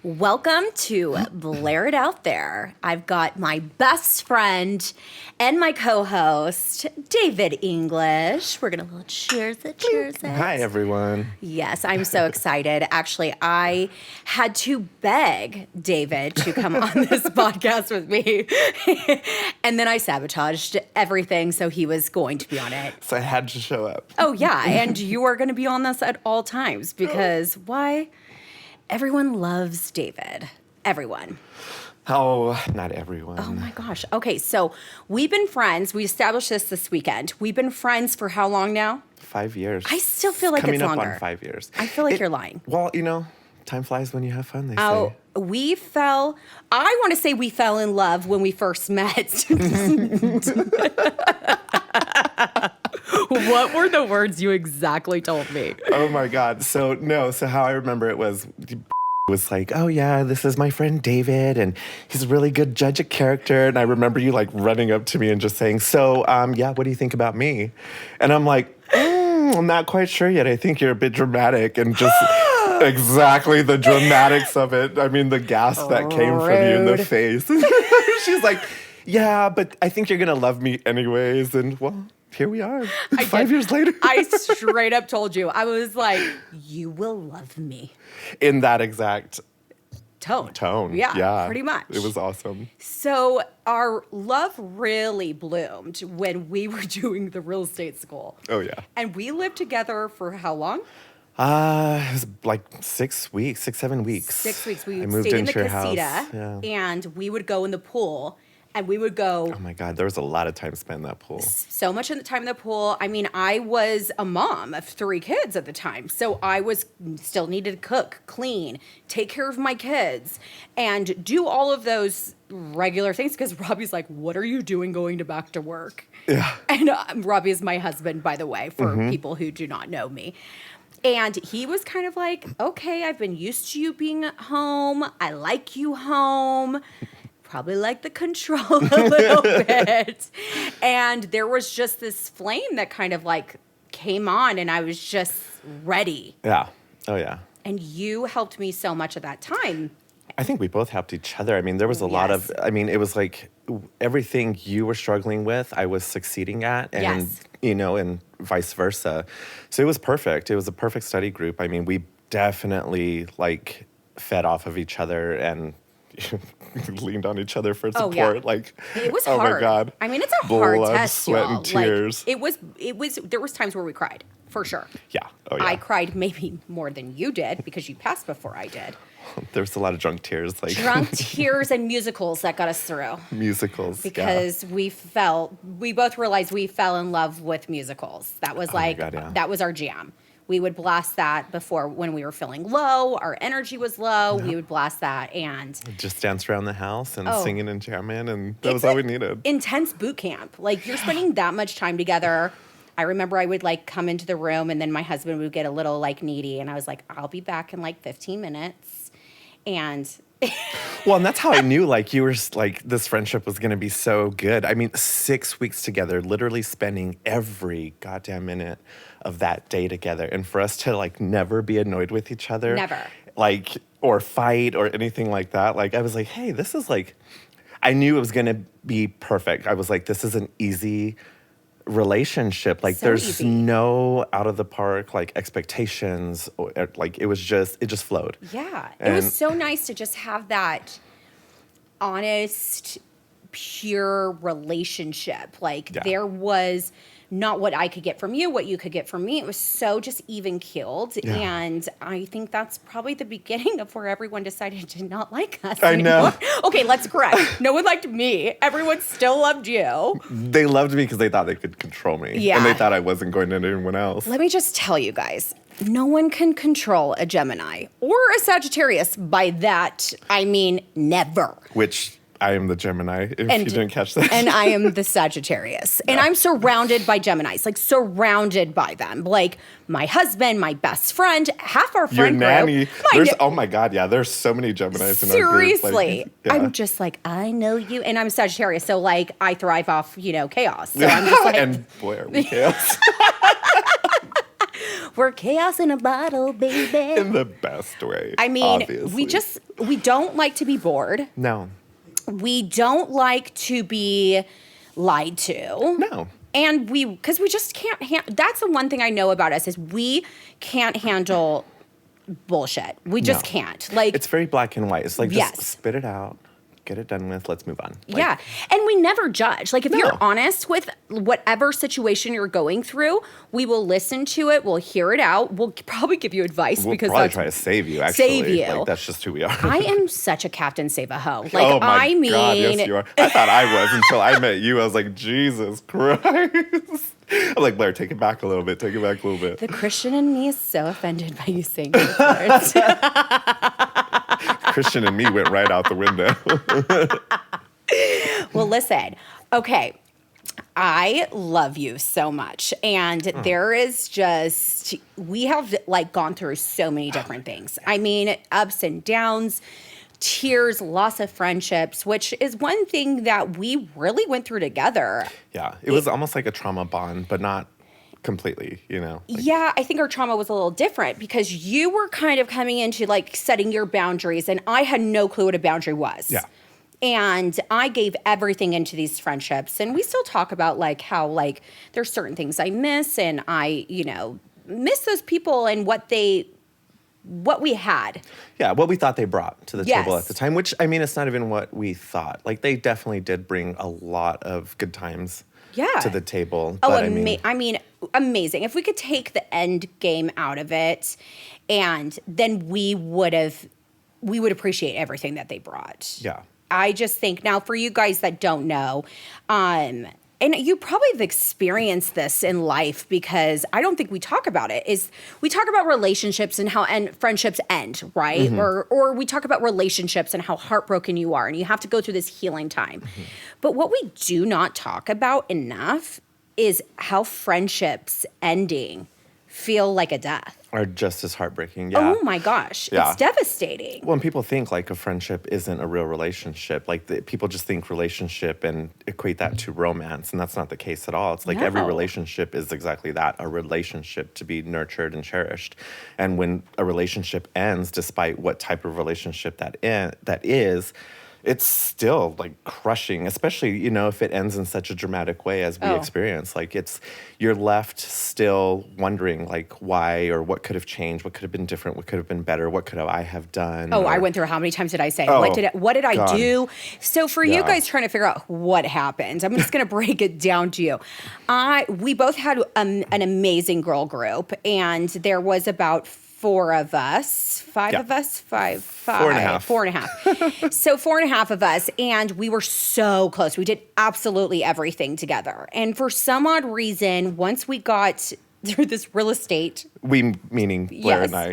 Welcome to Blaire It out there. I've got my best friend and my co-host, David English. We're going to cheers it. Hi, everyone. Yes, I'm so excited. Actually, I had to beg David to come on this podcast with me. And then I sabotaged everything, so he was going to be on it. So I had to show up. Oh, yeah, and you are going to be on this at all times because why? Everyone loves David. Everyone. Oh, not everyone. Oh my gosh. Okay, so we've been friends. We established this weekend. We've been friends for how long now? 5 years. I still feel like Coming it's longer. Coming up on 5 years. I feel like you're lying. Well, time flies when you have fun, they say. I want to say we fell in love when we first met. What were the words you exactly told me? Oh my God. So how I remember it was like, oh yeah, this is my friend David, and he's a really good judge of character. And I remember you like running up to me and just saying, so, yeah, what do you think about me? And I'm like, I'm not quite sure yet. I think you're a bit dramatic, and just exactly the dramatics of it. I mean, the gas that came from you in the face. She's like, yeah, but I think you're going to love me anyways. And well, here we are, 5 years later. I straight up told you. I was like, you will love me. In that exact tone. Yeah. Pretty much. It was awesome. So our love really bloomed when we were doing the real estate school. Oh, yeah. And we lived together for how long? It was like 6 weeks, 7 weeks. 6 weeks. We I moved stayed in the into your casita, house. and we would go in the pool. And we would go. Oh my God, there was a lot of time spent in that pool. So much in the time in the pool. I mean, I was a mom of 3 kids at the time. So I was still needed to cook, clean, take care of my kids, and do all of those regular things. Because Robbie's like, what are you doing going back to work? Yeah. And Robbie is my husband, by the way, for people who do not know me. And he was kind of like, okay, I've been used to you being at home. I like you home. Probably like the control a little bit. And there was just this flame that kind of like came on, and I was just ready. Yeah. Oh, yeah. And you helped me so much at that time. I think we both helped each other. I mean, there was a lot of, it was like everything you were struggling with, I was succeeding at, and, and vice versa. So it was perfect. It was a perfect study group. I mean, we definitely like fed off of each other and leaned on each other for support. Oh, yeah. Like, it was oh hard. my God. I mean, it's a hard Blood, test, sweat, y'all. and tears. Like, there was times where we cried, for sure. Yeah. Oh, yeah. I cried maybe more than you did because you passed before I did. There was a lot of drunk tears. Drunk tears and musicals that got us through. Musicals, because we both realized we fell in love with musicals. That was that was our jam. We would blast that before when we were feeling low, our energy was low, we would blast that and just dance around the house and singing and jamming, and that was all we needed. Intense boot camp. Like, you're spending that much time together. I remember I would like come into the room, and then my husband would get a little like needy, and I was like, I'll be back in like 15 minutes. And well, and that's how I knew like you were like this friendship was going to be so good. I mean, 6 weeks together, literally spending every goddamn minute of that day together. And for us to like never be annoyed with each other. Never. Like, or fight or anything like that. Like, I was like, hey, this is like, I knew it was going to be perfect. I was like, this is an easy relationship. Like, there's easy. no out of the park like expectations, or like it just flowed. Yeah. It was so nice to just have that honest, pure relationship. Like, there was not what I could get from you, what you could get from me. It was so just even keeled. Yeah. And I think that's probably the beginning of where everyone decided to not like us anymore. I know. Okay, let's correct. No one liked me. Everyone still loved you. They loved me because they thought they could control me. Yeah. And they thought I wasn't going to anyone else. Let me just tell you guys, no one can control a Gemini or a Sagittarius. By that, I mean never. Which I am the Gemini, if you didn't catch that. And I am the Sagittarius. And I'm surrounded by Geminis, like surrounded by them. Like my husband, my best friend, half our friend Your nanny. group. Oh my God, yeah, there's so many Geminis in our group. Seriously. I'm just like, I know you. And I'm Sagittarius, so like I thrive off, chaos. So I'm just like. And boy, are we chaos. We're chaos in a bottle, baby. In the best way. I mean, obviously. we don't like to be bored. No. We don't like to be lied to. No. And because we just can't, that's the one thing I know about us is we can't handle bullshit. We just can't. Like, it's very black and white. It's like, just yes. spit it out, get it done with, let's move on. Like, yeah. And we never judge. Like, if No. you're honest with whatever situation you're going through, we will listen to it. We'll hear it out. We'll probably give you advice we'll because probably that's try to save you, actually. Save you. Like, that's just who we are. I am such a Captain Save-A-Ho. Like, oh my I mean, God, yes, you are. I thought I was until I met you. I was like, Jesus Christ. I'm like, Blaire, take it back a little bit. Take it back a little bit. the Christian in me is so offended by you saying those words. Christian and me went right out the window. Well, listen. Okay. I love you so much. And there is just, we have like gone through so many different things. I mean, ups and downs, tears, loss of friendships, which is one thing that we really went through together. Yeah, it was almost like a trauma bond, but not completely, you know? Like, Yeah, I think our trauma was a little different because you were kind of coming into like setting your boundaries and I had no clue what a boundary was. Yeah. And I gave everything into these friendships and we still talk about like how like there's certain things I miss and I, miss those people and what we had. Yeah, what we thought they brought to the Yes. table at the time, which, I mean, it's not even what we thought. Like, they definitely did bring a lot of good times to the table. Oh, but I mean, amazing. If we could take the end game out of it and then we would appreciate everything that they brought. Yeah. I just think now for you guys that don't know, and you probably have experienced this in life because I don't think we talk about it, is we talk about relationships and how friendships end, right? Mm-hmm. Or we talk about relationships and how heartbroken you are and you have to go through this healing time. Mm-hmm. But what we do not talk about enough is how friendships ending feel like a death. Are just as heartbreaking, yeah. Oh my gosh, Yeah. It's devastating. When people think like a friendship isn't a real relationship, like people just think relationship and equate that to romance, and that's not the case at all. It's like every No. relationship is exactly that, a relationship to be nurtured and cherished. And when a relationship ends, despite what type of relationship that is, it's still like crushing, especially, if it ends in such a dramatic way as we experience. Like you're left still wondering like why or what could have changed, what could have been different, what could have been better, what could I have done? I went through how many times did I say? Oh, what did I God. do? So for you Yeah. guys trying to figure out what happened, I'm just going to break it down to you. We both had an amazing girl group, and there was about four and a half. So 4.5 of us, and we were so close. We did absolutely everything together. And for some odd reason, once we got through this real estate, we, meaning Blaire and I,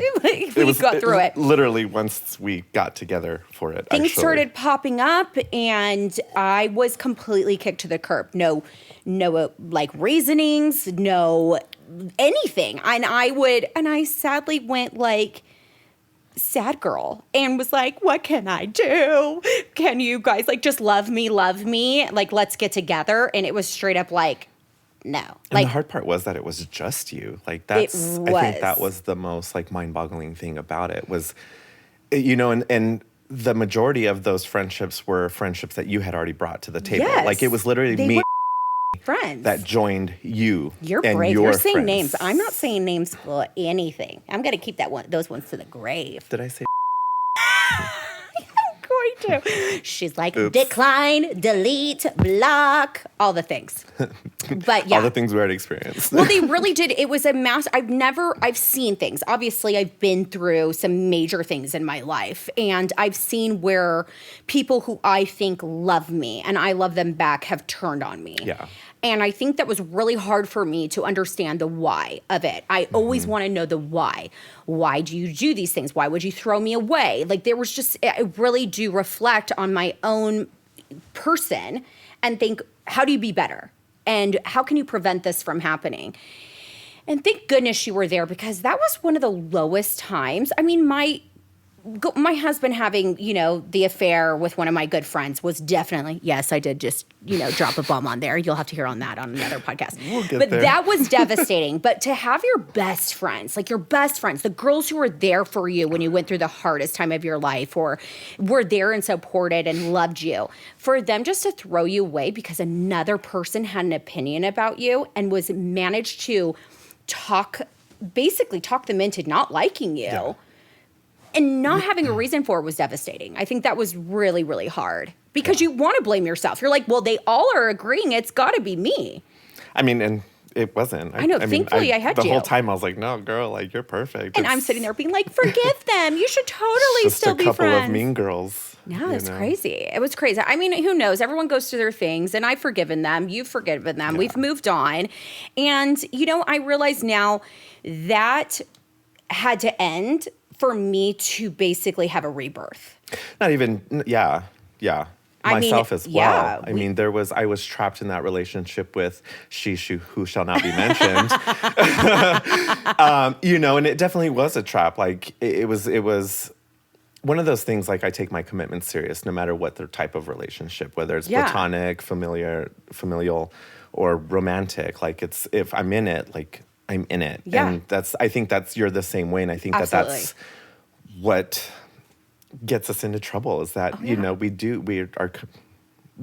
we got through it. Literally, once we got together for it, Things actually. started popping up, and I was completely kicked to the curb. No, like reasonings, no anything. And I sadly went like sad girl and was like, what can I do? Can you guys like just love me? Like, let's get together. And it was straight up like, no. And Like, the hard part was that it was just you. Like I think that was the most like mind-boggling thing about it was, and the majority of those friendships were friendships that you had already brought to the table. Yes. Like it was literally me friends that joined you. You're and brave. Your You're saying friends. names. I'm not saying names for anything. I'm going to keep those ones to the grave. Did I say? Going to. She's like, Oops. decline, delete, block, all the things. But yeah. All the things we already experienced. Well, they really did. It was a mass. I've seen things. Obviously, I've been through some major things in my life. And I've seen where people who I think love me and I love them back have turned on me. Yeah. And I think that was really hard for me to understand the why of it. I always want to know the why. Why do you do these things? Why would you throw me away? Like I really do reflect on my own person and think, how do you be better? And how can you prevent this from happening? And thank goodness you were there because that was one of the lowest times. I mean, my husband having, the affair with one of my good friends was definitely, yes, I did just, drop a bomb on there. You'll have to hear on that on another podcast. But there. that was devastating. But to have your best friends, like your best friends, the girls who were there for you when you went through the hardest time of your life or were there and supported and loved you, for them just to throw you away because another person had an opinion about you and was managed to talk them into not liking you. Yeah. And not having a reason for it was devastating. I think that was really, really hard because you want to blame yourself. You're like, well, they all are agreeing it's got to be me. I mean, and it wasn't. I know. Thankfully, I had the you. The whole time I was like, no, girl, like, you're perfect. And I'm sitting there being like, forgive them. You should totally still be friends. Just a couple of mean girls. No, it's crazy. It was crazy. I mean, who knows? Everyone goes through their things, and I've forgiven them. You've forgiven them. Yeah. We've moved on. And, I realize now that had to end for me to basically have a rebirth. Not even, yeah. Myself as well. Yeah, I mean, I was trapped in that relationship with she who shall not be mentioned. And it definitely was a trap. Like it was one of those things, like I take my commitment serious no matter what their type of relationship, whether it's platonic, familial, or romantic. Like if I'm in it, like I'm in it. Yeah. And I think you're the same way. And I think that's what gets us into trouble is that, we're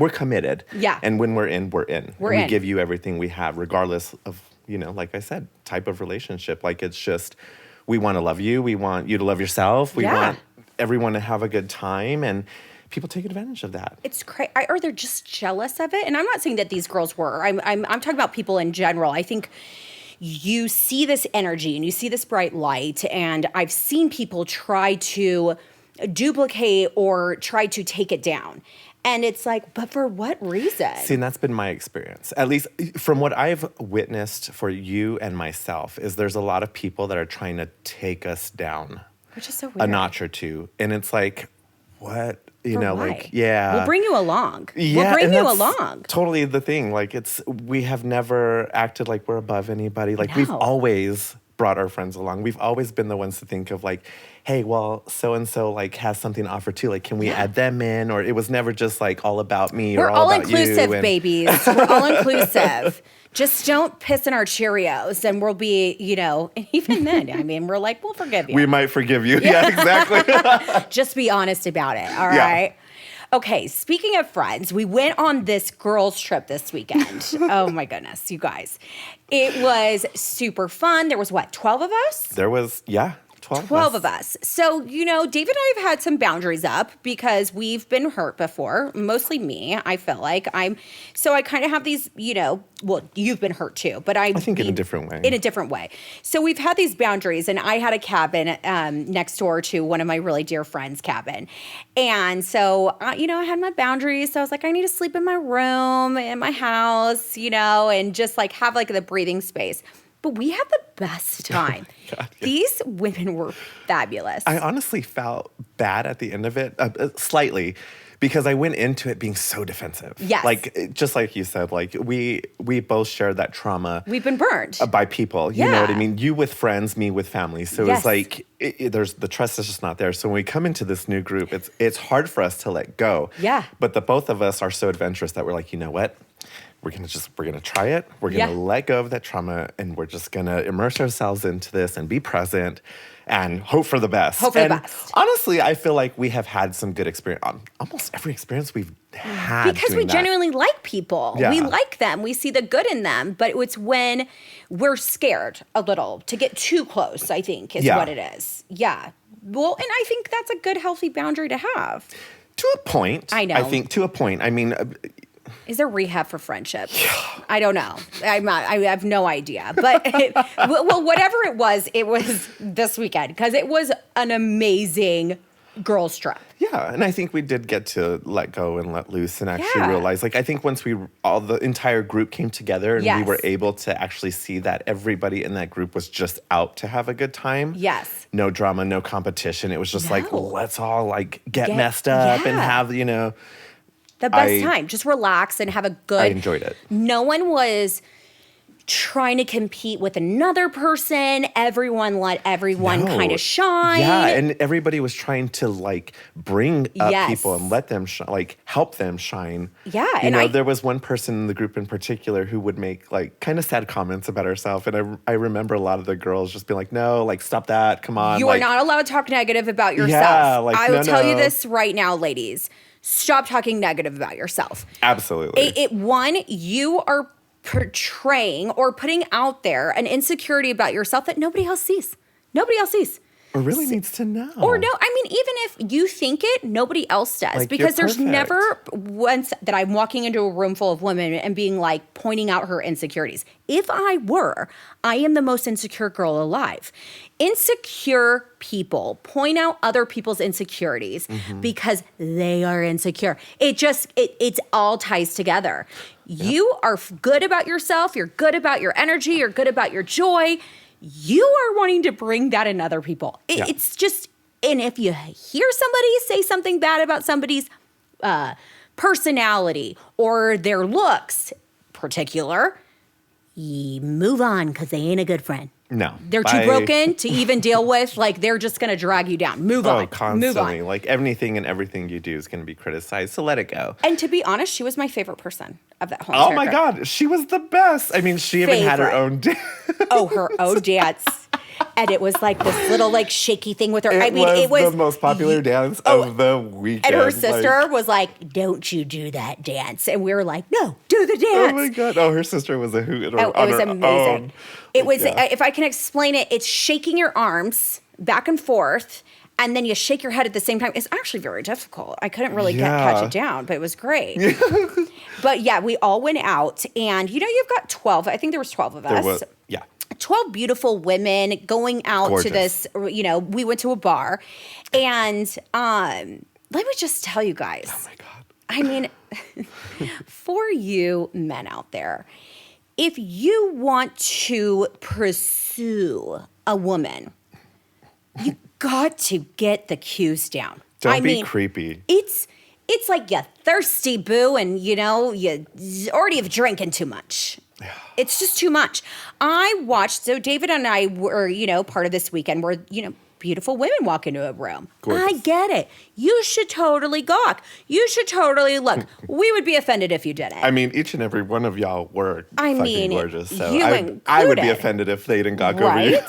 committed. Yeah. And when we're in, we're in. We're in. We give you everything we have, regardless of, like I said, type of relationship. Like it's just, we want to love you. We want you to love yourself. We want everyone to have a good time. And people take advantage of that. It's crazy. Or they're just jealous of it. And I'm not saying that these girls were. I'm talking about people in general. I think you see this energy and you see this bright light, and I've seen people try to duplicate or try to take it down. And it's like, but for what reason? See, and that's been my experience. At least from what I've witnessed for you and myself is there's a lot of people that are trying to take us down. Which is so weird. A notch or two. And it's like, what? Why? Like, yeah. We'll bring you along. Yeah, we'll bring and you that's along. Totally the thing. Like we have never acted like we're above anybody. Like we've No. always brought our friends along. We've always been the ones to think of like, hey, well, so-and-so like has something to offer too. Like, can we add them in? Or it was never just like all about me We're or all all about you. inclusive, babies. We're all inclusive. Just don't piss in our Cheerios and we'll be, and even then, I mean, we're like, we'll forgive you. We might forgive you. Yeah, exactly. Just be honest about it. All right. Okay, speaking of friends, we went on this girls' trip this weekend. Oh my goodness, you guys. It was super fun. There was 12 of us? There was, 12 of us. So, David and I have had some boundaries up because we've been hurt before, mostly me, I feel like. So I kind of have these, you've been hurt too, but I think in a different way. In a different way. So we've had these boundaries, and I had a cabin next door to one of my really dear friends' cabin. And so, I had my boundaries. So I was like, I need to sleep in my room, in my house, and just like have like the breathing space. But we had the best time. Oh God, yeah. These women were fabulous. I honestly felt bad at the end of it, slightly, because I went into it being so defensive. Yes. Like, just like you said, like, we both shared that trauma. We've been burned. By people. You know what I mean? You with friends, me with family. So it's like, there's the trust is just not there. So when we come into this new group, it's hard for us to let go. Yeah. But the both of us are so adventurous that we're like, you know what? We're gonna try it. We're gonna let go of that trauma, and we're just gonna immerse ourselves into this and be present and hope for the best. The best. Honestly, I feel like we have had some good experience on almost every experience we've had. Because we genuinely like people. Yeah. We like them. We see the good in them. But it's when we're scared a little to get too close, I think, is what it is. Yeah. Well, and I think that's a good, healthy boundary to have. To a point. I know. I think to a point. I mean... Is there rehab for friendship? I don't know. I have no idea. But, whatever it was this weekend because it was an amazing girls' trip. Yeah, and I think we did get to let go and let loose and actually realize, like, I think once the entire group came together and we were able to actually see that everybody in that group was just out to have a good time. Yes. No drama, no competition. It was just like, let's all, like, get messed up and have, the best time. Just relax and have a good... I enjoyed it. No one was trying to compete with another person. Everyone let everyone kind of shine. Yeah, and everybody was trying to like bring up Yes. people and let them like help them shine. Yeah, you and know, there was one person in the group in particular who would make like kind of sad comments about herself, and I remember a lot of the girls just being like, "No, like stop that, come on." You are like, not allowed to talk negative about yourself. Yeah, like, I will tell you no. this right now, ladies. Stop talking negative about yourself. Absolutely. One, you are portraying or putting out there an insecurity about yourself that nobody else sees. Nobody else sees. Or really needs to know. Or no, I mean, even if you think it, nobody else does. Like, because you're there's perfect. never once that I'm walking into a room full of women and being like, pointing out her insecurities. If I were, I am the most insecure girl alive. Insecure people point out other people's insecurities because they are insecure. It's all ties together. Yep. You are good about yourself. You're good about your energy. You're good about your joy. You are wanting to bring that in other people. It's just, and if you hear somebody say something bad about somebody's personality or their looks, particular, you move on because they ain't a good friend. No. They're too broken to even deal with. Like, they're just going to drag you down. Move on. Constantly. Move on. Like, anything and everything you do is going to be criticized, so let it go. And to be honest, she was my favorite person of that whole Oh entire my group. God, she was the best. I mean, she even had her own dance. Oh, her own dance. And it was like this little like shaky thing with her. It was the most popular dance of the weekend. And her sister was like, "Don't you do that dance?" And we were like, "No, do the dance." Oh my God! Oh, her sister was a hoot. Oh, it was amazing. Own. It was. If I can explain it, it's shaking your arms back and forth, and then you shake your head at the same time. It's actually very difficult. I couldn't really catch it down, but it was great. But yeah, we all went out, and you've got 12. I think there was 12 of us. 12 beautiful women going out to this, we went to a bar. And let me just tell you guys. Oh my God. I mean, for you men out there, if you want to pursue a woman, you got to get the cues down. Don't be creepy. It's like you thirsty boo and, you already have drinking too much. It's just too much. I watched, so David and I were, part of this weekend where, beautiful women walk into a room. Gorgeous. I get it. You should totally gawk. You should totally look. We would be offended if you didn't. I mean, each and every one of y'all were fucking gorgeous. So I would be offended if they didn't gawk over you.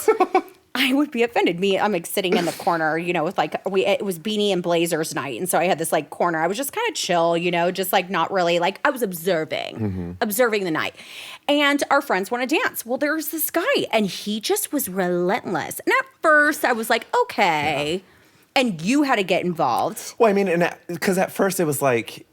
I would be offended. I'm like sitting in the corner, with like it was Beanie and Blazers night, and so I had this like corner. I was just kind of chill, just like not really like I was observing the night. And our friends want to dance. Well, there's this guy, and he just was relentless. And at first, I was like, okay, and you had to get involved. Well, I mean, because at first it was like,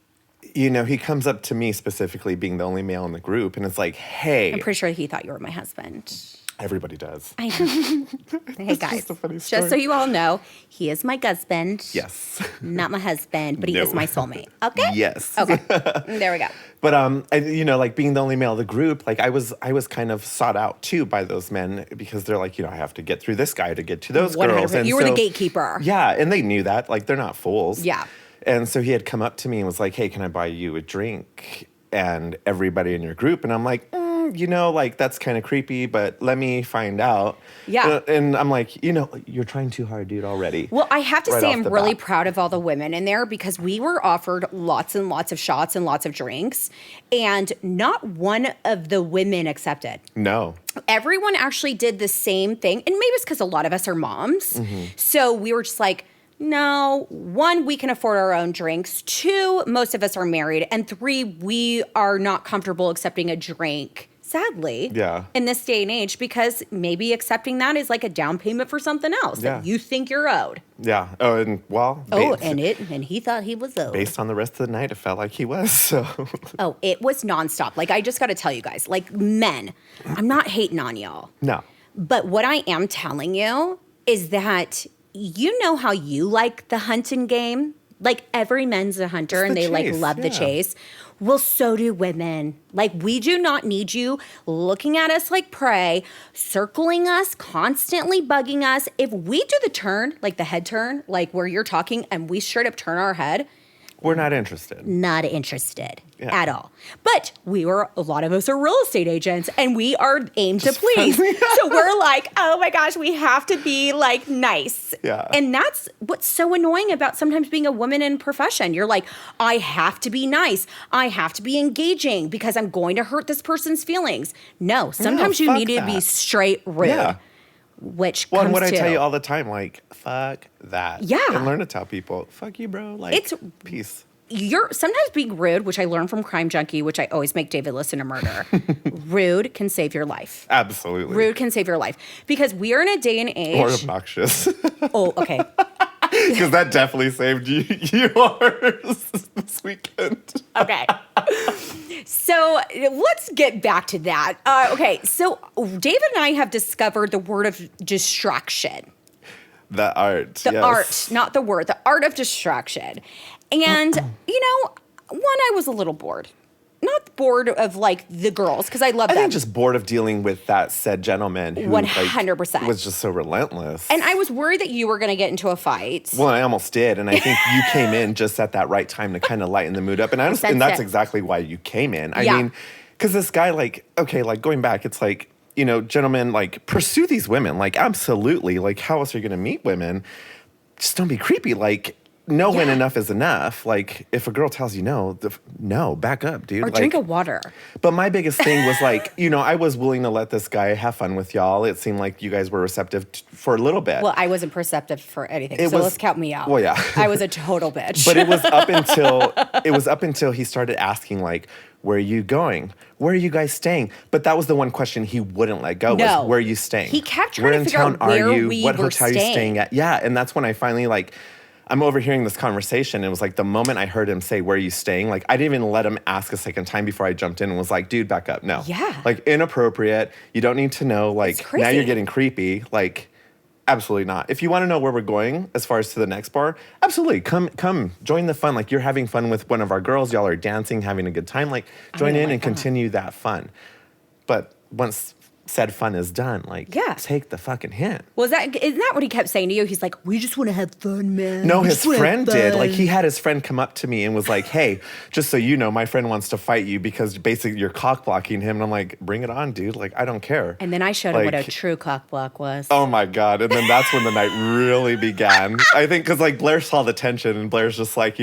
he comes up to me specifically, being the only male in the group, and it's like, hey, I'm pretty sure he thought you were my husband. Everybody does. I know. Hey, guys. Just a funny story. Just so you all know, he is my husband. Yes. Not my husband, but he is my soulmate. Okay? Yes. Okay. There we go. But, like being the only male of the group, like I was kind of sought out too by those men because they're like, I have to get through this guy to get to those girls. And you were the gatekeeper. Yeah. And they knew that. Like, they're not fools. Yeah. And so he had come up to me and was like, hey, can I buy you a drink? And everybody in your group. And I'm like, like that's kind of creepy, but let me find out. Yeah. And I'm like, you're trying too hard, dude, already. Well, I have to say I'm really proud of all the women in there because we were offered lots and lots of shots and lots of drinks, and not one of the women accepted. No. Everyone actually did the same thing, and maybe it's because a lot of us are moms. So we were just like, no, 1, we can afford our own drinks. 2, most of us are married. And 3, we are not comfortable accepting a drink, sadly, in this day and age, because maybe accepting that is like a down payment for something else that you think you're owed. Yeah. Oh, and well. And he thought he was owed. Based on the rest of the night, it felt like he was, so. Oh, it was nonstop. Like, I just got to tell you guys, like, men, I'm not hating on y'all. No. But what I am telling you is that you know how you like the hunting game? Like, every man's a hunter and they like love the chase. Well, so do women. Like, we do not need you looking at us like prey, circling us, constantly bugging us. If we do the turn, like the head turn, like where you're talking, and we straight up turn our head, We're not interested. Not interested at all. But a lot of us are real estate agents and we are aimed to please. So we're like, oh my gosh, we have to be like nice. Yeah. And that's what's so annoying about sometimes being a woman in profession. You're like, I have to be nice. I have to be engaging because I'm going to hurt this person's feelings. No, sometimes you need to be straight rude. Yeah. Which well, comes and what to, I tell you all the time, like, fuck that. Yeah. And learn to tell people, fuck you, bro. Like, it's peace. You're sometimes being rude, which I learned from Crime Junkie, which I always make David listen to Murder. Rude can save your life. Absolutely. Rude can save your life. Because we are in a day and age. Or obnoxious. Oh, okay. Because that definitely saved yours this weekend. Okay. So let's get back to that. Okay. So David and I have discovered the word of distraction. The art. The art, not the word. The art of distraction. And, I was a little bored. Not bored of, like, the girls, because I love them. I think just bored of dealing with that said gentleman who 100%. Like, was just so relentless. And I was worried that you were going to get into a fight. Well, I almost did. And I think you came in just at that right time to kind of lighten the mood up. And that's exactly why you came in. I mean, because this guy, like, okay, like, going back, it's like, gentlemen, like, pursue these women. Like, absolutely. Like, how else are you going to meet women? Just don't be creepy. Like, know when enough is enough. Like, if a girl tells you no, no, back up, dude. Or drink a water. But my biggest thing was like, I was willing to let this guy have fun with y'all. It seemed like you guys were receptive for a little bit. Well, I wasn't receptive for anything, let's count me out. Well, yeah. I was a total bitch. But it was up until he started asking, like, where are you going? Where are you guys staying? But that was the one question he wouldn't let go. No. Was, where are you staying? He kept trying to figure out where we what were hotel are you staying at? Yeah, and that's when I finally, like, I'm overhearing this conversation. It was like the moment I heard him say, where are you staying? Like, I didn't even let him ask a second time before I jumped in and was like, dude, back up. No. Yeah. Like, inappropriate. You don't need to know. Like, now you're getting creepy. Like, absolutely not. If you want to know where we're going as far as to the next bar, absolutely. Come, join the fun. Like, you're having fun with one of our girls. Y'all are dancing, having a good time. Like, join in and continue that fun. But once said fun is done, like, take the fucking hint. Well, isn't that what he kept saying to you? He's like, we just want to have fun, man. No, his friend did. Like, he had his friend come up to me and was like, hey, just so you know, my friend wants to fight you because basically you're cock blocking him. And I'm like, bring it on, dude. Like, I don't care. And then I showed him what a true cock block was. Oh my God. And then that's when the night really began. I think because, like, Blaire saw the tension and Blaire's just like,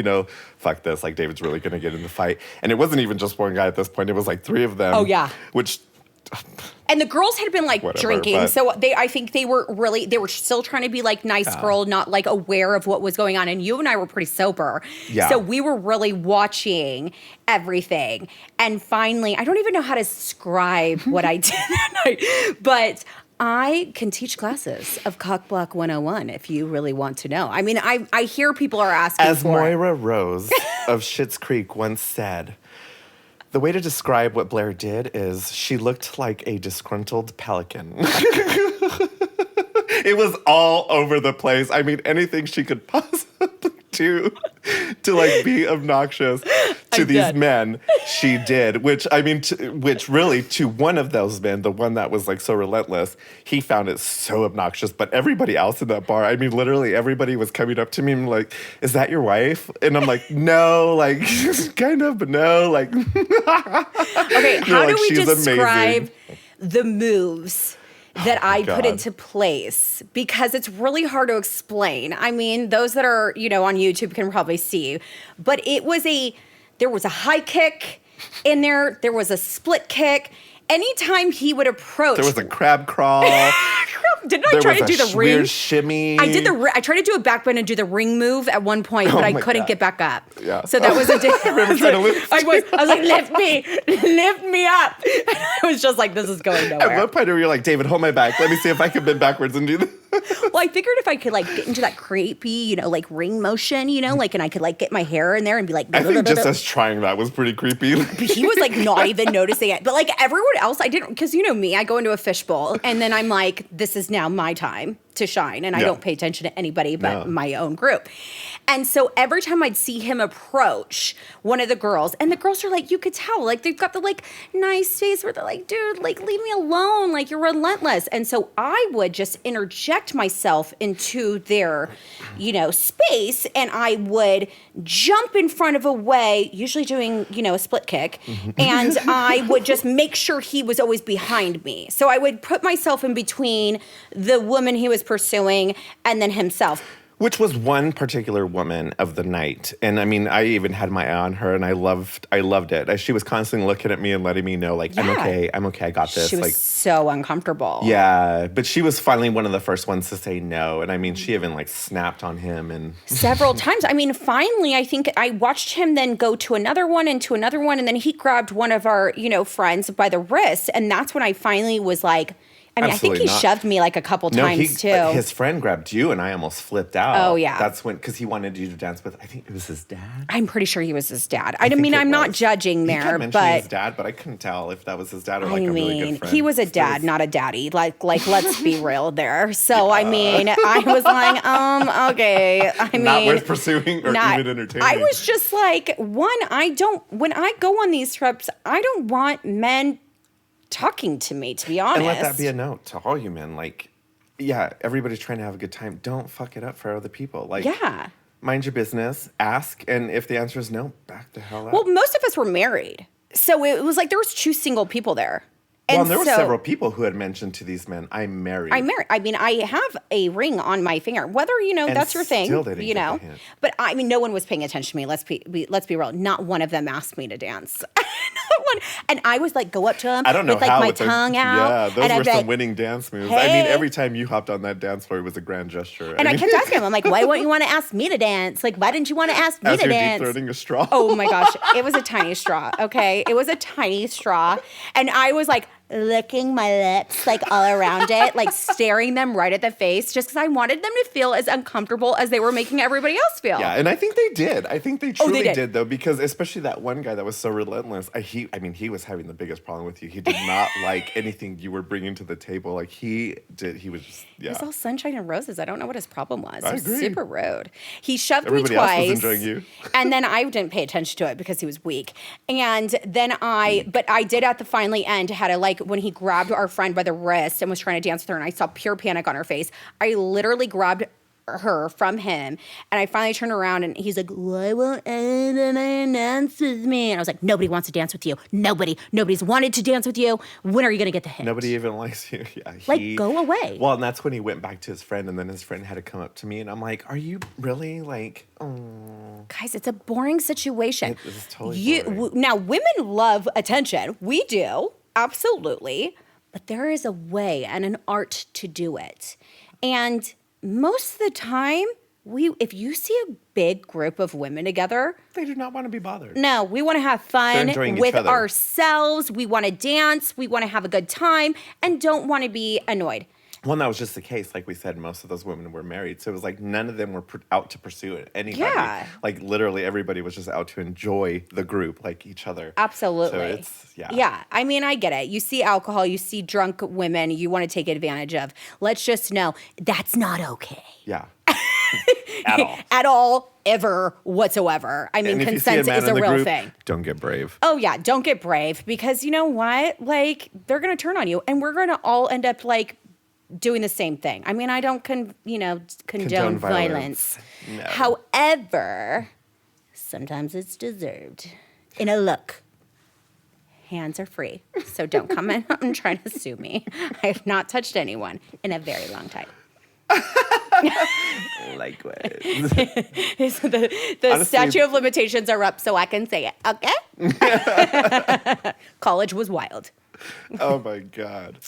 fuck this. Like, David's really going to get in the fight. And it wasn't even just one guy at this point. It was like three of them. Oh, yeah. Which... And the girls had been like drinking, so I think they were still trying to be like nice girl, not like aware of what was going on. And you and I were pretty sober, so we were really watching everything. And finally, I don't even know how to describe what I did that night, but I can teach classes of Cockblock 101 if you really want to know. I mean, I hear people are asking as Moira Rose of Schitt's Creek once said. The way to describe what Blaire did is she looked like a disgruntled pelican. It was all over the place. I mean, anything she could possibly do to like be obnoxious to these men, she did. Which, I mean, which really to one of those men, the one that was like so relentless, he found it so obnoxious. But everybody else in that bar, I mean, literally everybody was coming up to me and like, is that your wife? And I'm like, no, like, kind of, but no, like. Okay, how do we describe the moves that I put into place? Because it's really hard to explain. I mean, those that are, on YouTube can probably see. But there was a high kick in there. There was a split kick. Anytime he would approach. There was a crab crawl. Didn't I try to do the ring? Weird shimmy. I tried to do a backbend and do the ring move at one point, but I couldn't get back up. Yeah. So that was a I remember trying to lift. I was like, lift me up. And I was just like, this is going nowhere. At one point, you're like, David, hold my back. Let me see if I can bend backwards and do this. Well, I figured if I could like get into that creepy, like ring motion, like, and I could like get my hair in there and be like. I think just us trying that was pretty creepy. He was like not even noticing it, but like everyone else, I didn't, because me, I go into a fishbowl and then I'm like, this is now my time. to shine, and I don't pay attention to anybody but my own group. And so every time I'd see him approach one of the girls, and the girls are like, you could tell, like they've got the like nice face where they're like, dude, like leave me alone, like you're relentless. And so I would just interject myself into their, space, and I would jump in front of a way, usually doing, a split kick, and I would just make sure he was always behind me. So I would put myself in between the woman he was pursuing and then himself. Which was one particular woman of the night. And I mean, I even had my eye on her, and I loved it. She was constantly looking at me and letting me know, like, I'm okay, I got this. She was so uncomfortable. Yeah, but she was finally one of the first ones to say no. And I mean, she even like snapped on him and several times. I mean, finally, I think I watched him then go to another one and to another one, and then he grabbed one of our, friends by the wrist, and that's when I finally was like, I think he shoved me like a couple times too. His friend grabbed you, and I almost flipped out. Oh, yeah. That's because he wanted you to dance with, I think it was his dad. I'm pretty sure he was his dad. I'm not judging there, he kept mentioning his dad, but I couldn't tell if that was his dad or like a really good friend. He was a dad, not a daddy. Like let's be real there. So, I mean, I was like, okay. Not worth pursuing or even entertaining. I was just like, when I go on these trips, I don't want men talking to me, to be honest. And let that be a note to all you men. Like, yeah, everybody's trying to have a good time. Don't fuck it up for other people. Like, mind your business, ask, and if the answer is no, back the hell up. Well, most of us were married. So it was like there was 2 single people there. And there were several people who had mentioned to these men, I'm married. I'm married. I mean, I have a ring on my finger. Whether, that's your thing, they didn't get the hint. But I mean, no one was paying attention to me. Let's be real. Not one of them asked me to dance. Not one. And I was like, go up to them with like my tongue out. Yeah, those were some winning dance moves. Hey. I mean, every time you hopped on that dance floor, it was a grand gesture. And I kept asking him, I'm like, why won't you want to ask me to dance? Like, why didn't you want to ask me to dance? As you're deep-throating a straw. Oh my gosh. It was a tiny straw, okay? It was a tiny straw. And I was like, licking my lips like all around it, like staring them right at the face, just because I wanted them to feel as uncomfortable as they were making everybody else feel. Yeah, and I think they did. I think they truly did though, because especially that one guy that was so relentless. He was having the biggest problem with you. He did not like anything you were bringing to the table. Like he was just, It was all sunshine and roses. I don't know what his problem was. I It was agree. super rude. He shoved Everybody me twice. Else was enjoying you. And then I didn't pay attention to it because he was weak. And then but I did at the finally end had when he grabbed our friend by the wrist and was trying to dance with her, and I saw pure panic on her face. I literally grabbed her from him, and I finally turned around, and he's like, why won't anyone dance with me? And I was like, nobody wants to dance with you. Nobody's wanted to dance with you. When are you going to get the hint? Nobody even likes you. Yeah, go away. Well, and that's when he went back to his friend, and then his friend had to come up to me, and I'm like, are you really like, oh. Guys, it's a boring situation. It is totally boring. Now, women love attention. We do. Absolutely. But there is a way and an art to do it. And most of the time, if you see a big group of women together, they do not want to be bothered. No, we want to have fun with other. Ourselves. We want to dance. We want to have a good time and don't want to be annoyed. Well, that was just the case. Like we said, most of those women were married. So it was like none of them were out to pursue anybody. Yeah. Like literally everybody was just out to enjoy the group, like each other. Absolutely. So it's, Yeah. I mean, I get it. You see alcohol, you see drunk women you want to take advantage of. Let's just know that's not okay. Yeah. At all. At all, ever, whatsoever. I mean, consent is a real thing. Don't get brave. Oh, yeah. Don't get brave because you know what? Like, they're going to turn on you and we're going to all end up like, doing the same thing. I mean, I don't condone violence. No. However, sometimes it's deserved. In a look. Hands are free. So don't come in and try to sue me. I have not touched anyone in a very long time. Likewise. the statute of limitations are up so I can say it. Okay? College was wild. Oh, my God.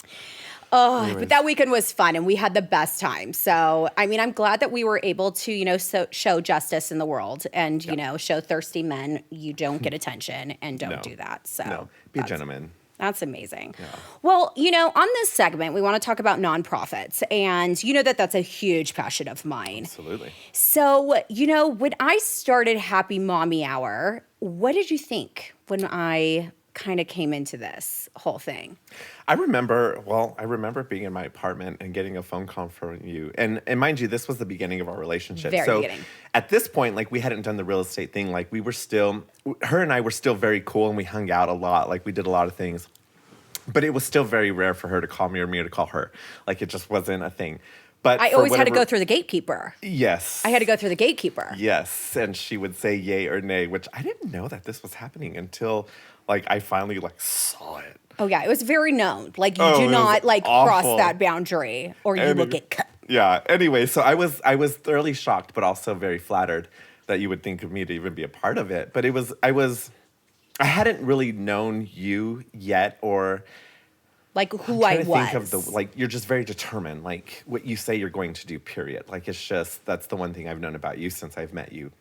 Oh, but that weekend was fun, and we had the best time. So, I mean, I'm glad that we were able to, show justice in the world and, show thirsty men you don't get attention and don't do that. So, be a gentleman. That's amazing. Yeah. Well, on this segment, we want to talk about nonprofits, and you know that's a huge passion of mine. Absolutely. So, when I started Happy Mommy Hour, what did you think when I kind of came into this whole thing? I remember being in my apartment and getting a phone call from you. And mind you, this was the beginning of our relationship. Very so beginning. At this point, like we hadn't done the real estate thing. Like we were still, her and I were still very cool and we hung out a lot. Like we did a lot of things. But it was still very rare for her to call me or me to call her. Like it just wasn't a thing. But I always had to go through the gatekeeper. Yes. I had to go through the gatekeeper. Yes. And she would say yay or nay, which I didn't know that this was happening until like I finally like saw it. Oh yeah, it was very known. Like you do not like cross that boundary or you will get cut. Yeah. Anyway, so I was thoroughly shocked, but also very flattered that you would think of me to even be a part of it. But I hadn't really known you yet, or like who I was. Think of like you're just very determined. Like what you say you're going to do. Period. Like it's just that's the one thing I've known about you since I've met you.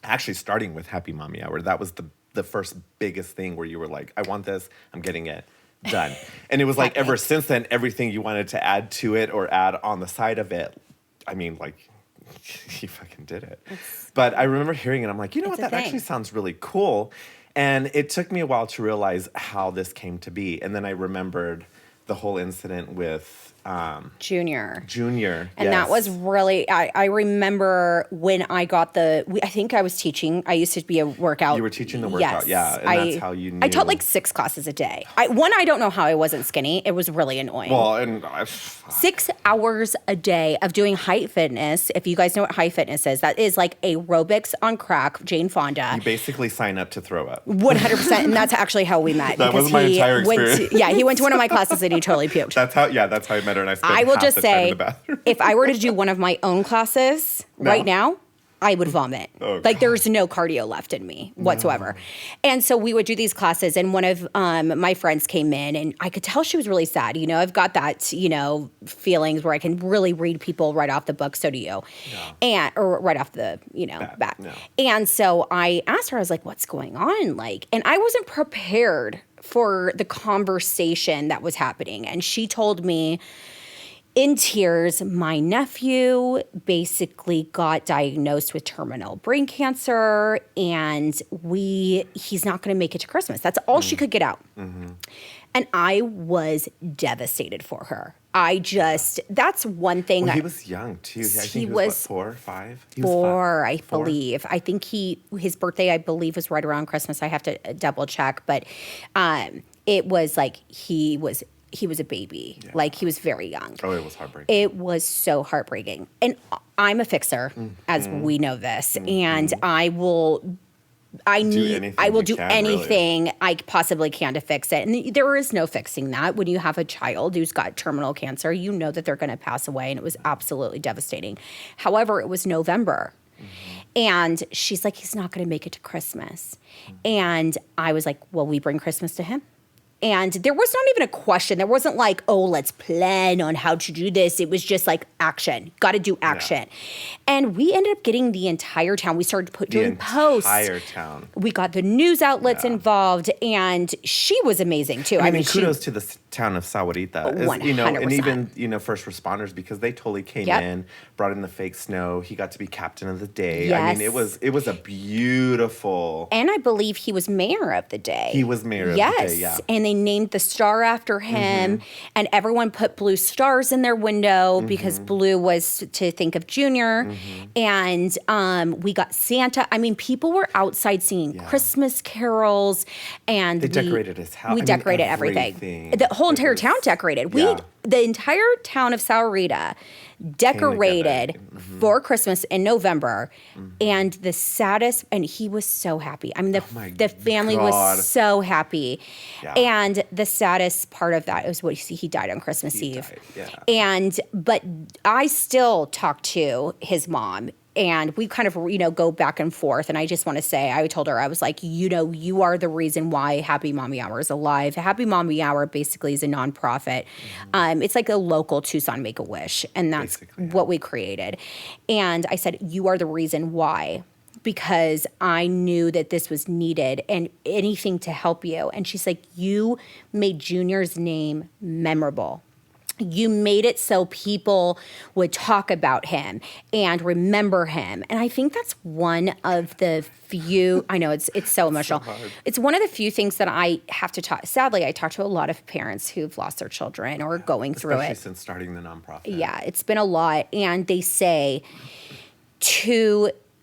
Actually, starting with Happy Mommy Hour, that was the first biggest thing where you were like, I want this, I'm getting it done. And it was like ever since then, everything you wanted to add to it or add on the side of it, I mean, like, you fucking did it. But I remember hearing it, I'm like, you know what, that actually sounds really cool. And it took me a while to realize how this came to be. And then I remembered the whole incident with Junior. And that was really, I remember when I got I think I was teaching. I used to be a workout. You were teaching the workout, yeah. And that's how you knew. I taught like 6 classes a day. I don't know how I wasn't skinny. It was really annoying. Well, and 6 hours a day of doing height fitness. If you guys know what height fitness is, that is like aerobics on crack, Jane Fonda. You basically sign up to throw up. 100%. And that's actually how we met. That was my entire experience. He went to one of my classes and he totally puked. That's how I met her, and I will just say, if I were to do one of my own classes right now, I would vomit. Oh, like there's no cardio left in me whatsoever. No. And so we would do these classes, and one of my friends came in, and I could tell she was really sad. You know, I've got that, feelings where I can really read people right off the book. So do you. Yeah. Or right off the, bat. No. And so I asked her, I was like, what's going on? Like, and I wasn't prepared for the conversation that was happening. And she told me, in tears, my nephew basically got diagnosed with terminal brain cancer, and he's not going to make it to Christmas. That's all she could get out. Mm-hmm. And I was devastated for her. That's one thing. Well, he was young too. I think he was 4 or 5? He was 4, I believe. I think his birthday, I believe, was right around Christmas. I have to double check, but it was like he was a baby. Yeah. Like he was very young. Oh, it was heartbreaking. It was so heartbreaking. And I'm a fixer, as we know this, and I will do anything I possibly can to fix it. And there is no fixing that. When you have a child who's got terminal cancer, you know that they're going to pass away, and it was absolutely devastating. However, it was November. Mm-hmm. And she's like, he's not going to make it to Christmas. Mm-hmm. And I was like, well, we bring Christmas to him. And there was not even a question. There wasn't like, oh, let's plan on how to do this. It was just like action. Got to do action. Yeah. And we ended up getting the entire town. We started doing posts. The entire town. We got the news outlets involved. And she was amazing, too. I mean, kudos to the town of Sahuarita. 100%. And even, first responders, because they totally came in, brought in the fake snow. He got to be captain of the day. Yes. I mean, it was a beautiful. And I believe he was mayor of the day. He was mayor of the day, yeah. And they named the star after him, and everyone put blue stars in their window because blue was to think of Junior. And we got Santa. I mean, people were outside singing Christmas carols, and they decorated his house. We decorated everything. The whole entire town decorated. The entire town of Sahuarita decorated for Christmas in November, and the saddest, and he was so happy. I mean, the family was so happy, and the saddest part of that is he died on Christmas Eve. But I still talk to his mom. And we kind of, go back and forth. And I just want to say, I told her, I was like, you are the reason why Happy Mommy Hour is alive. Happy Mommy Hour basically is a nonprofit. It's like a local Tucson Make-A-Wish. And that's what we created. And I said, you are the reason why. Because I knew that this was needed and anything to help you. And she's like, you made Junior's name memorable. You made it so people would talk about him and remember him. And I think that's one of the few, I know it's so emotional. So hard. It's one of the few things that I have to talk. Sadly, I talk to a lot of parents who've lost their children or going through Especially it. since starting the nonprofit. Yeah, it's been a lot. And they say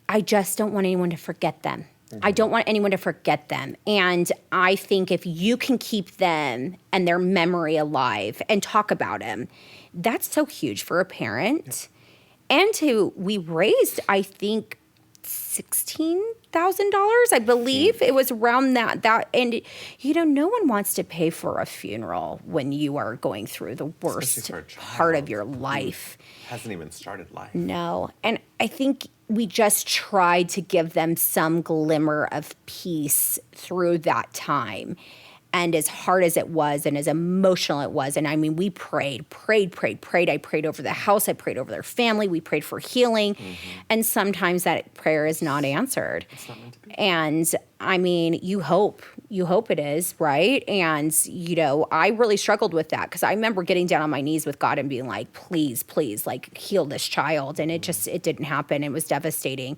I just don't want anyone to forget them. I don't want anyone to forget them. And I think if you can keep them and their memory alive and talk about them, that's so huge for a parent. And we raised, I think, $16,000, I believe. It was around that. And, no one wants to pay for a funeral when you are going through the worst part of your life. Hasn't even started life. No. And I think we just tried to give them some glimmer of peace through that time. And as hard as it was and as emotional it was, and I mean, we prayed. I prayed over the house. I prayed over their family. We prayed for healing. And sometimes that prayer is not answered. It's not meant to be. And I mean, you hope it is, right? And, I really struggled with that because I remember getting down on my knees with God and being like, please, like heal this child. And it didn't happen. It was devastating.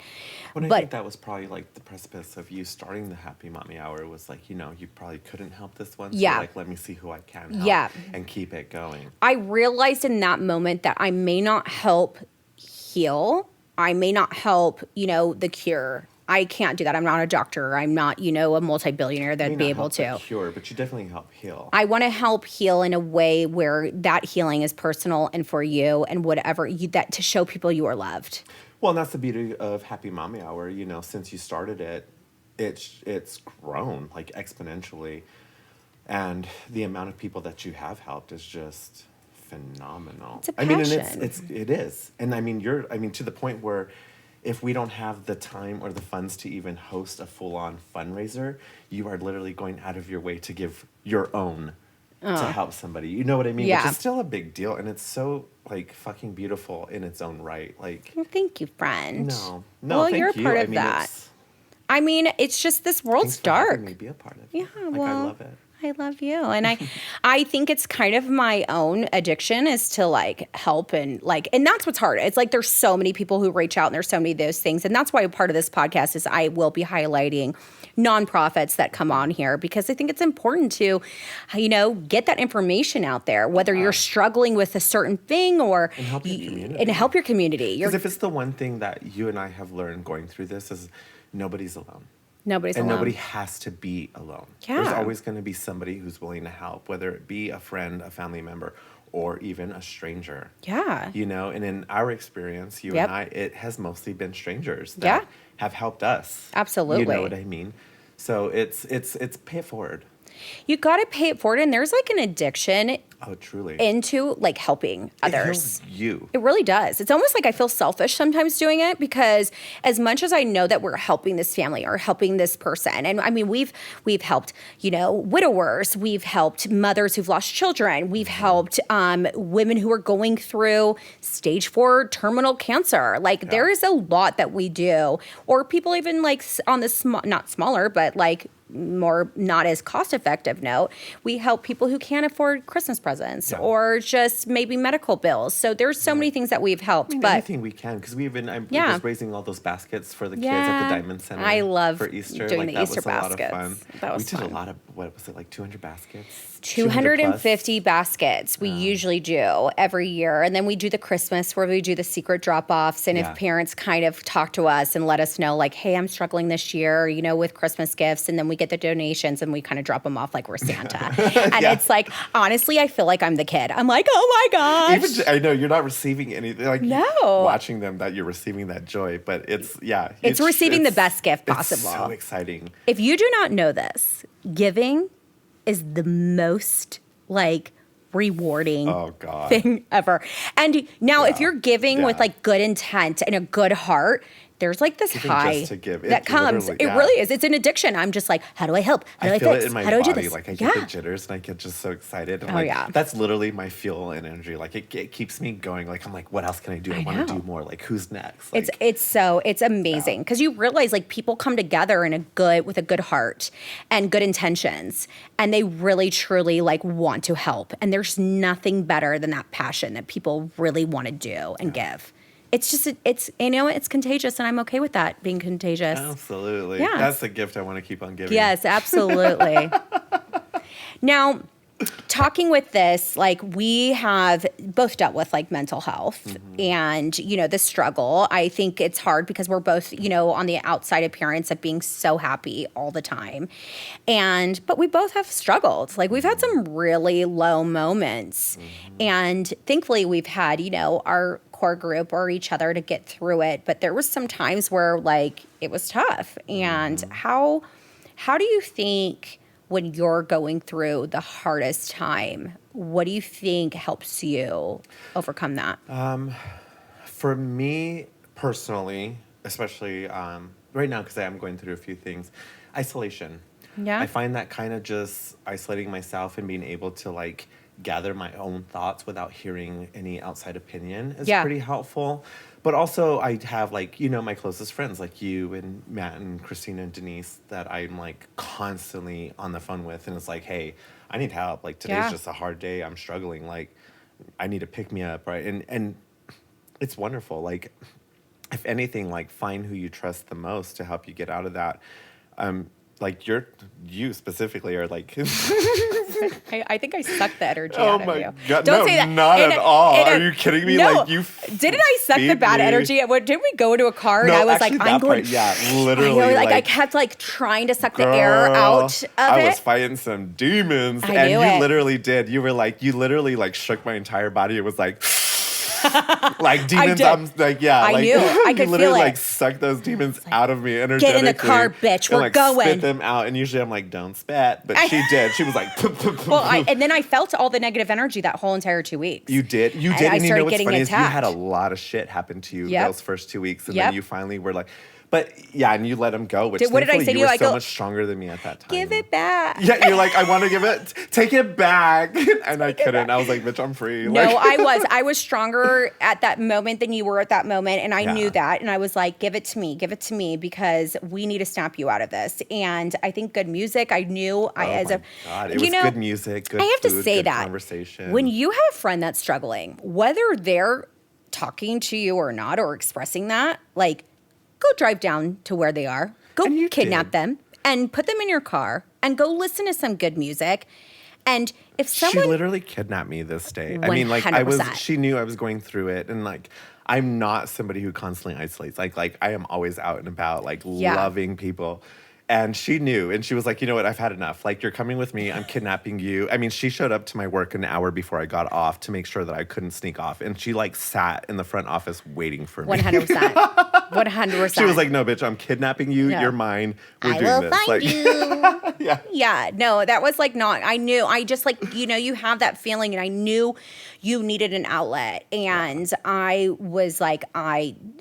But I think that was probably like the precipice of you starting the Happy Mommy Hour was like, you probably couldn't help this one. So like, let me see who I can help and keep it going. I realized in that moment that I may not help heal. I may not help, the cure. I can't do that. I'm not a doctor. I'm not, a multi-billionaire that'd be able to. Cure, but you definitely help heal. I want to help heal in a way where that healing is personal and for you and whatever that to show people you are loved. Well, and that's the beauty of Happy Mommy Hour. Since you started it, it's grown like exponentially, and the amount of people that you have helped is just phenomenal. It's a passion. I mean, and it is, and I mean to the point where, if we don't have the time or the funds to even host a full-on fundraiser, you are literally going out of your way to give your own to help somebody. You know what I mean? Yeah. Which is still a big deal, and it's so like fucking beautiful in its own right. Like, Well, thank you, friend. no, Well, thank you're you. part of that. I mean, it's just this world's Thanks for having dark. me be a part of it. Yeah, I love it. I love you. And I think it's kind of my own addiction is to like help and that's what's hard. It's like there's so many people who reach out and there's so many of those things. And that's why a part of this podcast is I will be highlighting nonprofits that come on here because I think it's important to, get that information out there, whether you're struggling with a certain thing or and help your community. And help your community. Because if it's the one thing that you and I have learned going through this is nobody's alone. Nobody's and alone. nobody has to be alone. Yeah. There's always going to be somebody who's willing to help, whether it be a friend, a family member, or even a stranger. Yeah. And in our experience, you Yep. and I, it has mostly been strangers that have helped us. Absolutely. You know what I mean? So it's pay it forward. You got to pay it forward. And there's like an addiction Oh, truly. into like helping others. It heals you. It really does. It's almost like I feel selfish sometimes doing it because as much as I know that we're helping this family or helping this person, and I mean, we've helped, widowers, we've helped mothers who've lost children, we've helped women who are going through stage 4 terminal cancer. Like there is a lot that we do, or people even like on the not smaller, but like more not as cost effective note, we help people who can't afford Christmas presents or just maybe medical bills. So there's so many things that we've helped. But anything we can, because we was raising all those baskets for the kids at the Diamond Center. I love for Easter. doing like, the Easter that baskets. Was a lot of fun. That was we did fun. a lot of, what was it, like 200 baskets? 250 baskets we usually do every year. And then we do the Christmas where we do the secret drop-offs. And if parents kind of talk to us and let us know like, hey, I'm struggling this year, with Christmas gifts. And then we get the donations and we kind of drop them off like we're Santa. And it's like, honestly, I feel like I'm the kid. I'm like, oh my gosh. I know you're not receiving anything. Like watching them that you're receiving that joy. But it's receiving the best gift possible. It's so exciting. If you do not know this, giving is the most like rewarding thing ever. And now if you're giving with like good intent and a good heart, there's like this Even high just to give, that comes. It yeah. really is. It's an addiction. I'm just like, how do I help? How do I feel fix? it in my How do I do body. this? Like I get the jitters and I get just so excited. And like, that's literally my fuel and energy. Like it keeps me going. Like I'm like, what else can I do? I want to do more. Like who's next? Like, it's amazing because you realize like people come together with a good heart and good intentions, and they really truly like want to help. And there's nothing better than that passion that people really want to do and give. It's just, it's contagious, and I'm okay with that being contagious. Absolutely. Yeah. That's the gift I want to keep on giving. Yes, absolutely. Now, talking with this, like we have both dealt with like mental health and, the struggle. I think it's hard because we're both, on the outside appearance of being so happy all the time. But we both have struggled. Like we've had some really low moments. And thankfully we've had, our core group or each other to get through it. But there was some times where like it was tough. And how do you think when you're going through the hardest time, what do you think helps you overcome that? For me personally, especially right now, because I am going through a few things, isolation. Yeah. I find that kind of just isolating myself and being able to like gather my own thoughts without hearing any outside opinion is pretty helpful. But also I have like, my closest friends like you and Matt and Christina and Denise that I'm like constantly on the phone with. And it's like, hey, I need help. Like today's just a hard day. I'm struggling. Like I need to pick me up. Right. And it's wonderful. Like if anything, like find who you trust the most to help you get out of that. Like you specifically are like. I think I sucked the energy out of you. Oh my God! Don't say that. Not at all. Are you kidding me? No. Like you. Didn't I suck the bad energy? Didn't we go to a car and I was actually, like, I'm going? Yeah, literally. I kept like trying to suck the air out of it. I was fighting some demons, and you literally did. You literally like shook my entire body. It was like. Like demons, I'm like, I knew. I could literally feel it. Like suck those demons out of me energetically. Get in the car, bitch. We're going. Spit them out, and usually I'm like, don't spit, but she did. She was like, and then I felt all the negative energy that whole entire 2 weeks. You did, and you know what's funny is you had a lot of shit happen to you those first 2 weeks, and then you finally were like. But yeah, and you let him go, which what did I say to you? You were so much stronger than me at that time. Give it back. Yeah, you're like, I want to give it, take it back. And I couldn't. I was like, bitch, I'm free. No, I was stronger at that moment than you were at that moment. And I knew that. And I was like, give it to me because we need to snap you out of this. And I think good music, I knew God, it was good music, good I have food, to say good that conversation. when you have a friend that's struggling, whether they're talking to you or not, or expressing that, like, go drive down to where they are. Go kidnap them and put them in your car and go listen to some good music. And if someone... She literally kidnapped me this day. 100%. I mean, like, she knew I was going through it. And, like, I'm not somebody who constantly isolates. Like I am always out and about, like, loving people. And she knew, and she was like, you know what, I've had enough. Like, you're coming with me, I'm kidnapping you. I mean, she showed up to my work an hour before I got off to make sure that I couldn't sneak off. And she, like, sat in the front office waiting for me. 100%. 100%. She was like, no, bitch, I'm kidnapping you. No. You're mine. We're doing will this. Find like, you. Yeah, no, that was, like, not, I knew. I just, like, you have that feeling, and I knew you needed an outlet. And I was like,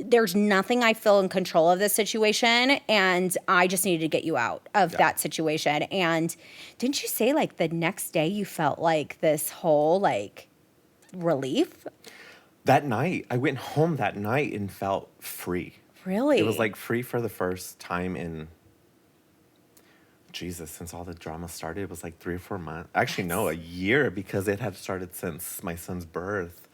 there's nothing I feel in control of this situation, and I just needed to get you out of that situation. And didn't you say like the next day you felt like this whole like relief? That night, I went home that night and felt free. Really? It was like free for the first time in since all the drama started. It was like 3 or 4 months. Actually, no, a year, because it had started since my son's birth.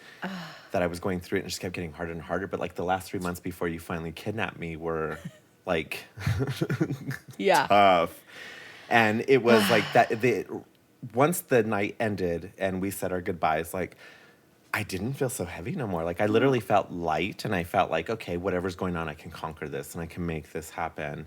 That I was going through it and just kept getting harder and harder. But like the last 3 months before you finally kidnapped me were like tough. And it was like that. Once the night ended and we said our goodbyes, like I didn't feel so heavy no more. Like I literally felt light, and I felt like, okay, whatever's going on, I can conquer this and I can make this happen.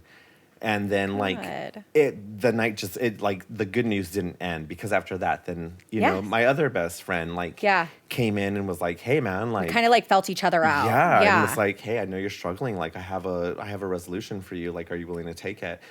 And then the night like the good news didn't end, because after that, then, my other best friend, like came in and was like, hey man, like kind of like felt each other out. Yeah. And was like, hey, I know you're struggling. Like I have a resolution for you. Like, are you willing to take it?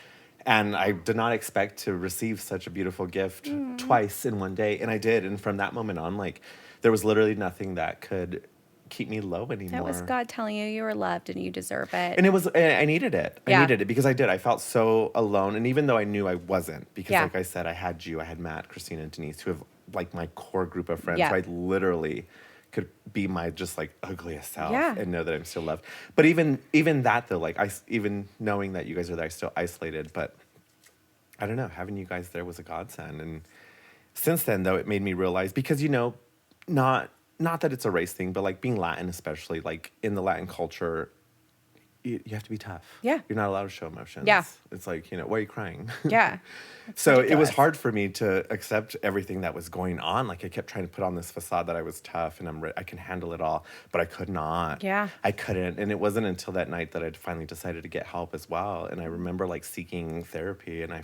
And I did not expect to receive such a beautiful gift twice in one day. And I did. And from that moment on, like there was literally nothing that could keep me low anymore. That was God telling you were loved and you deserve it. And I needed it. Yeah. I needed it because I did. I felt so alone. And even though I knew I wasn't, because Yeah. like I said, I had you, I had Matt, Christina, and Denise, who have like my core group of friends. Yeah. So I literally could be my just like ugliest self Yeah. and know that I'm still loved. But even that though, like even knowing that you guys are there, I still isolated. But I don't know, having you guys there was a godsend. And since then though, it made me realize, because not that it's a race thing, but like being Latin, especially like in the Latin culture, you have to be tough. Yeah. You're not allowed to show emotions. Yeah. It's like, why are you crying? Yeah. So it was ridiculous. hard for me to accept everything that was going on. Like I kept trying to put on this facade that I was tough and I can handle it all, but I could not. Yeah. I couldn't. And it wasn't until that night that I finally decided to get help as well. And I remember like seeking therapy, and I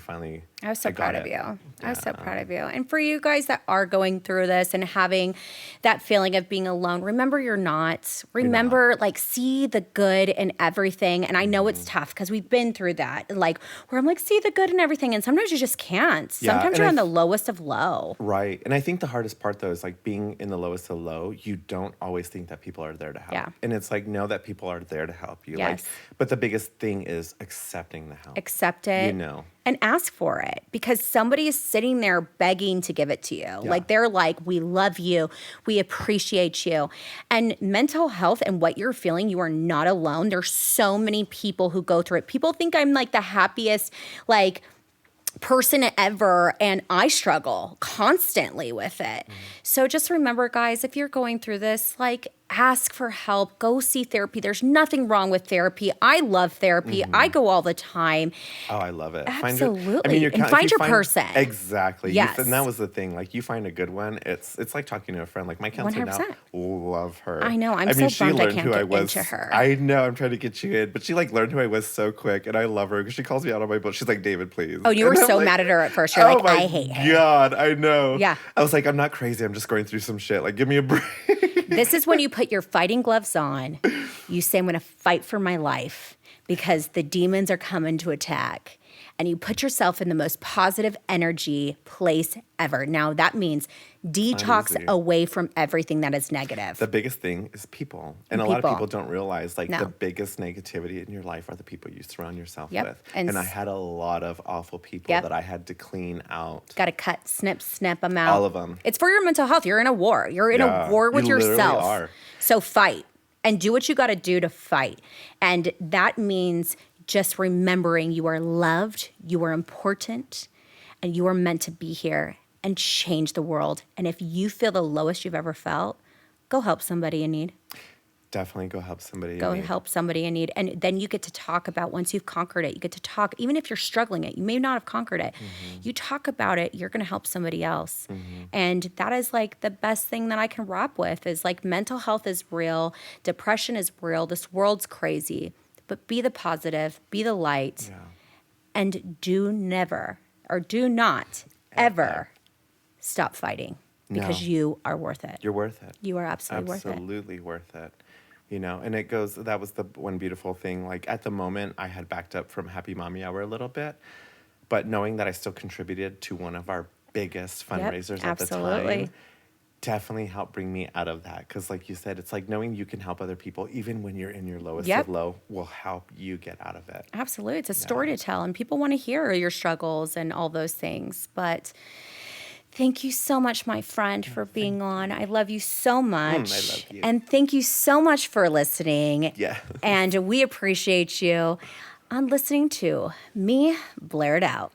was so got proud of it. you. I was so Yeah. proud of you. And for you guys that are going through this and having that feeling of being alone, remember you're not. Remember, like, see the good in everything. And I know it's tough because we've been through that. Like, where I'm like, see the good in everything. And sometimes you just can't. Yeah, Sometimes and you're I on the lowest of low. Right. And I think the hardest part, though, is like being in the lowest of low, you don't always think that people are there to help. Yeah. And it's like, know that people are there to help you. Yes. But the biggest thing is accepting the help. Accept it. And ask for it, because somebody is sitting there begging to give it to you. Yeah. Like, they're like, we love you. We appreciate you. And mental health and what you're feeling, you are not alone. There's so many people who go through it. People think I'm like the happiest, like, person ever, and I struggle constantly with it. So just remember, guys, if you're going through this, like, ask for help, go see therapy. There's nothing wrong with therapy. I love therapy. I go all the time. Oh, I love it. Absolutely. And find your person. Exactly. Yes. And that was the thing. Like, you find a good one, it's like talking to a friend. Like, my counselor now, 100%. love her. I know. I'm mean, so bummed I can't get into her. I know. I'm trying to get you in. But she, like, learned who I was so quick. And I love her because she calls me out on my bullshit. She's like, David, please. Oh, you were And I'm so like, mad at her at first. You're like, I hate her. God, I know. Yeah. I was like, I'm not crazy. I'm just going through some shit. Like, give me a break. This is when you put your fighting gloves on. You say, I'm going to fight for my life because the demons are coming to attack. And you put yourself in the most positive energy place ever. Now, that means detox Easy. away from everything that is negative. The biggest thing is people. And a lot of people don't realize, like, the biggest negativity in your life are the people you surround yourself with. And I had a lot of awful people that I had to clean out. Got to cut, snip them out. All of them. It's for your mental health. You're in a war. You're in a war with yourself. Are. So fight and do what you got to do to fight. And that means just remembering you are loved, you are important, and you are meant to be here and change the world. And if you feel the lowest you've ever felt, go help somebody in need. Definitely go help somebody in need. Go help somebody in need. And then you get to talk about, once you've conquered it, you get to talk, even if you're struggling it, you may not have conquered it. You talk about it, you're going to help somebody else. And that is like the best thing that I can wrap with is like mental health is real. Depression is real. This world's crazy. But be the positive, be the light, and do not ever stop fighting, because you are worth it. You're worth it. You are absolutely worth it. Absolutely worth it. And it goes, that was the one beautiful thing. Like, at the moment, I had backed up from Happy Mommy Hour a little bit, but knowing that I still contributed to one of our biggest fundraisers at the time definitely helped bring me out of that. Because like you said, it's like knowing you can help other people, even when you're in your lowest of low, will help you get out of it. Absolutely. It's a story to tell, and people want to hear your struggles and all those things. But thank you so much, my friend, for being on. I love you so much. I love you. And thank you so much for listening. Yeah. And we appreciate you on listening to me, Blaire It Out.